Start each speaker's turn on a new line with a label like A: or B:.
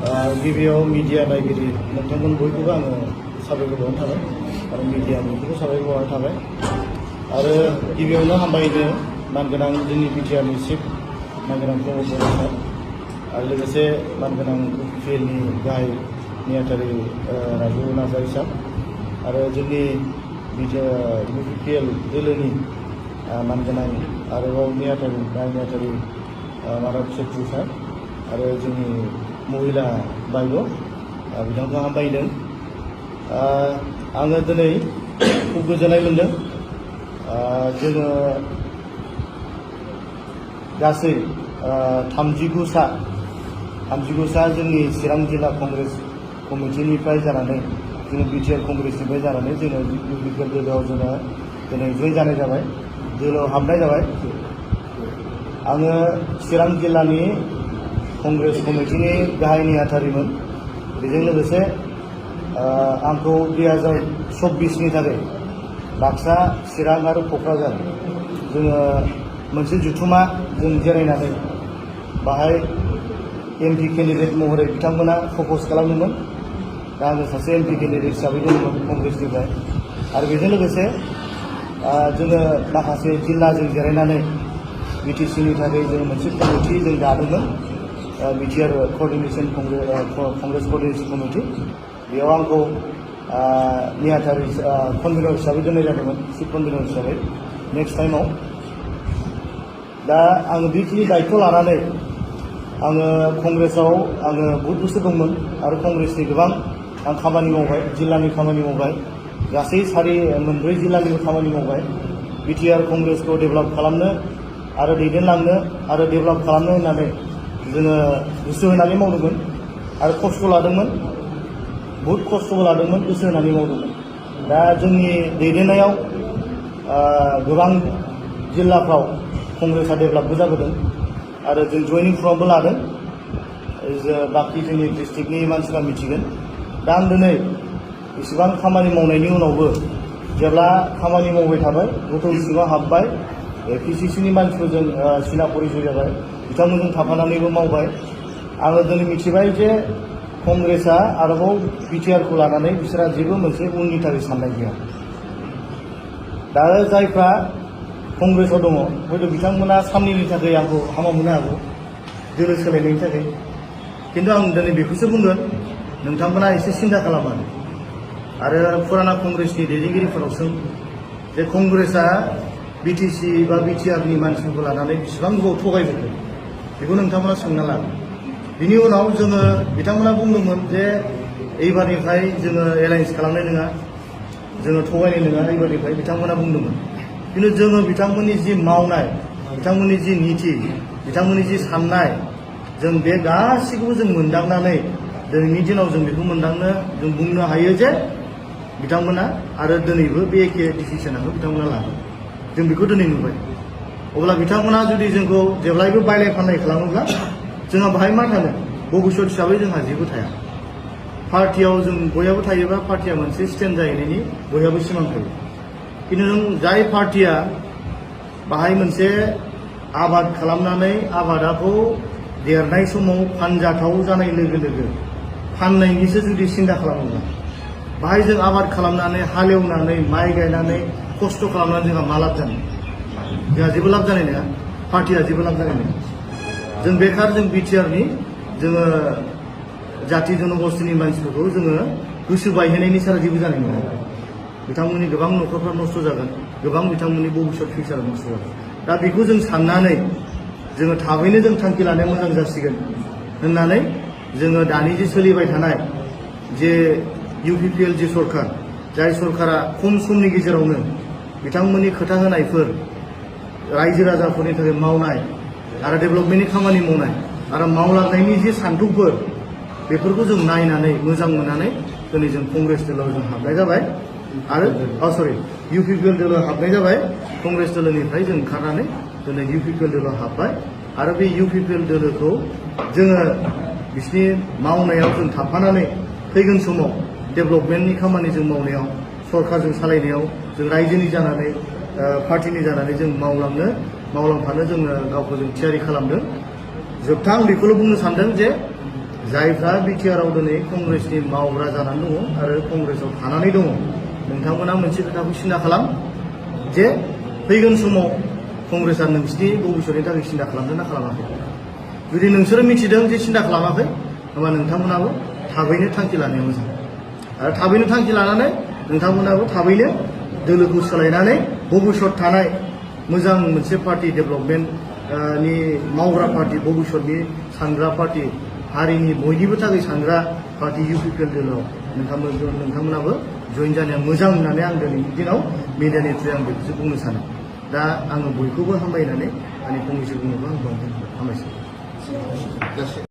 A: गिबियाव मिडिया नायगिरि नोंथांमोन बयखौबो आङो साबायखर बावनाय थाबाय आरो मिडियानिखौबो साबायखर बावनाय थाबाय आरो गिबियावनो हामबायनो मानगोनां जोंनि बिटिआरनि चिफ मानगोनां प्रमद बर' सार आरो लोगोसे मानगोनां UPPLनि गाहाय नेहाथारि राजु नार्जारि सार आरो जोंनि UPPL दोलोनि मानगोनां आरोबाव गाहाय नेहाथारि माधब सेट्रि सार आरो जोंनि महिला बायद' बिथांखौ हामबायदों। आङो दिनै खुब गोजोननाय मोनदों। जोङो गासै 39 सा जोंनि चिरां जिल्ला कंग्रेस कमिटिनिफ्राय जानानै जोङो बिटिआर कंग्रेसनिफ्राय जानानै जोङो UPPL दोलोआव जोङो दिनै जइन जानाय जाबाय, दोलोआव हाबनाय जाबाय। आङो चिरां जिल्लानि कंग्रेस कमिटिनि गाहाय नेहाथारिमोन। बेजों लोगोसे आंखौ 2024नि थाखाय बाक्सा, चिरां आरो क'क्राझार जोङो मोनसे जुथुमा जों जिरायनानै बाहाय MP केन्डिडेट महरै बिथांमोना प्रप'ज खालामदोंमोन। दा आङो सासे MP केन्डिडेट हिसाबै दंमोन कंग्रेसनिफ्राय आरो बेजों लोगोसे जोङो माखासे जिल्लाजों जिरायनानै BTCनि थाखाय जों मोनसे कमिटि जों दादोंमोन, बिटिआर क'र्डिनेशन कंग्रेस क'र्डिनेशन कमिटि। बेयाव आंखौ नेहाथारि कनभेनर हिसाबै दोननाय जादोंमोन, चिफ कनभेनर हिसाबै नेक्स्ट टाइमाव। दा आङो बेखिनि दायित्व लानानै आङो कंग्रेसाव आङो बहुत बोसोर दंमोन आरो कंग्रेसनि गोबां आं खामानि मावबाय, जिल्लानि खामानि मावबाय, गासै मोनब्रै जिल्लानिबो खामानि मावबाय। बिटिआर कंग्रेसखौ डेभेलप खालामनो आरो दैदेनलांनो आरो डेभेलप खालामनो होननानै जोङो गोसो होनानै मावदोंमोन आरो खस्थ' लादोंमोन, बहुद खस्थ'बो लादोंमोन, गोसो होनानै मावदोंमोन। दा जोंनि दैदेननायाव गोबां जिल्लाफ्राव कंग्रेसआ डेभेलपबो जाबोदों आरो जों जयनिं फर्मबो लादों। बाखि जोंनि डिस्ट्रिक्टनि मानसिफ्रा मिथिगोन। दा आं दिनै इसेबां खामानि मावनायनि उनावबो जेब्ला खामानि मावबाय थाबाय, गोथौ सिङाव हाबबाय, PCCनि मानसिफोरजों सिना परिचय जाबाय, बिथांमोनजों थाफानानैबो मावबाय। आङो दिनै मिथिबाय जे कंग्रेसआ आरोबाव बिटिआरखौ लानानै बिसोरहा जेबो मोनसे उननि थाखाय साननाय गैया। दा जायफ्रा कंग्रेसआव दङ हयथ' बिथांमोना साननैनि थाखाय आंखौ हामा मोननो हागौ, दोलो सोलायनायनि थाखाय। खिन्थु आं दिनै बेखौसो बुंगोन, नोंथांमोना एसे सिन्था खालामनानै आरो फुराना कंग्रेसनि दैदेनगिरिफोराव सों जे कंग्रेसआ BTC बा बिटिआरनि मानसिफोरखौ लानानै बेसेबां गोबाव थगायबोखो, बेखौ नोंथांमोना सोंना ला। बिनि उनाव जोङो बिथांमोना बुंदोंमोन जे एबारनिफ्राय जोङो एलायन्स खालामनाय नङा, जोङो थगायनाय नङा एबारनिफ्राय, बिथांमोना बुंदोंमोन। खिन्थु जोङो बिथांमोननि जि मावनाय, बिथांमोननि जि नीति, बिथांमोननि जि साननाय, जों बे गासैखौबो जों मोनदांनानै दिनैनि दिनाव जों बेखौ मोनदांनो जों बुंनो हायो जे बिथांमोना आरो दिनैबो बे एखे डिसिसनखौ बिथांमोना लागोन। जों बेखौ दिनै नुबाय। अब्ला बिथांमोना जुदि जोंखौ जेब्लायबो बायलाय फानलाय खालामोब्ला जोंहा बाहाय मा थानो, भबिष्यत हिसाबै जोंहा जेबो थाया। पार्टियाव जों बयहाबो थायोबा पार्टिया मोनसे स्टेन्ड जाहैनायनि बयहाबो सिमां थायो। खिन्थु नों जाय पार्टिया बाहाय मोनसे आबाद खालामनानै आबादाखौ देरनाय समाव फानजाथाव जानाय लोगो लोगो फाननायनिसो जुदि सिन्था खालामोब्ला, बाहाय जों आबाद खालामनानै हालेवनानै माइ गायनानै खस्थ' खालामनानै जोंहा मा लाब जानो? जोंहा जेबो लाब जानाय नङा, पार्टिया जेबो लाब जानाय नङा। जों बेखार जों बिटिआरनि जोङो जाति जनगोष्ठीनि मानसिफोरखौ जोङो गोसो बायहोनायनि सारा जेबो जानाय नङा। बिथांमोननि गोबां न'खरफ्रा नस्थ' जागोन, गोबां बिथांमोननि भबिष्यत फिउचार नस्थ' जागोन। दा बेखौ जों साननानै जोङो थाबैनो जों थांखि लानाया मोजां जासिगोन होननानै जोङो दानि जे सोलिबाय थानाय जे UPPL जे सरकार, जाय सरकारा खम समनि गेजेरावनो बिथांमोननि खोथा होनायफोर, रायजो राजाफोरनि थाखाय मावनाय आरो डेभेलपमेन्टनि खामानि मावनाय आरो मावलांनायनि जे सान्थौफोर, बेफोरखौ जों नायनानै मोजां मोननानै दिनै जों कंग्रेस दोलोआव जों हाबनाय जाबाय आरो UPPL दोलोआव हाबनाय जाबाय। कंग्रेस दोलोनिफ्राय जों ओंखारनानै दिनै UPPL दोलोआव हाबबाय आरो बे UPPL दोलोखौ जोङो बिसिनि मावनायाव जों थाफानानै फैगोन समाव डेभेलपमेन्टनि खामानि जों मावनायाव, सरकारजों सालायनायाव जों रायजोनि जानानै पार्टिनि जानानै जों मावलांफानो जोङो गावखौ जों थियारि खालामदों। जोबथा आं बेखौल' बुंनो सानदों जे जायफ्रा बिटिआरआव दिनै कंग्रेसनि मावग्रा जानानै दङ आरो कंग्रेसआव थानानै दङ नोंथांमोना मोनसे खोथाखौ सिन्था खालाम जे फैगोन समाव कंग्रेसआ नोंसिनि भबिष्यतनि थाखाय सिन्था खालामदों ना खालामाखै जुदि नोंसोरो मिथिदों जे सिन्था खालामाखै होनबा नोंथांमोनाबो थाबैनो थांखि लानाया मोजां आरो थाबैनो थांखि लानानै नोंथांमोनाबो थाबैनो दोलोखौ सोलायनानै भबिष्यत थानाय मोजां मोनसे पार्टि डेभेलपमेन्टनि मावग्रा पार्टि भबिष्यतनि सानग्रा पार्टि हारिनि बयनिबो थाखाय सानग्रा पार्टि इउपिपिएल दोलोआव नोंथांमोनाबो जइन जानाया मोजां होननानै आं दिनैनि दिनाव मिडियानि थ्रुयै आं बेखौसो बुंनो सानो दा आङो बयखौबो हामबायनानै आंनि फंनैसो बुंनोबो आं हामबायसै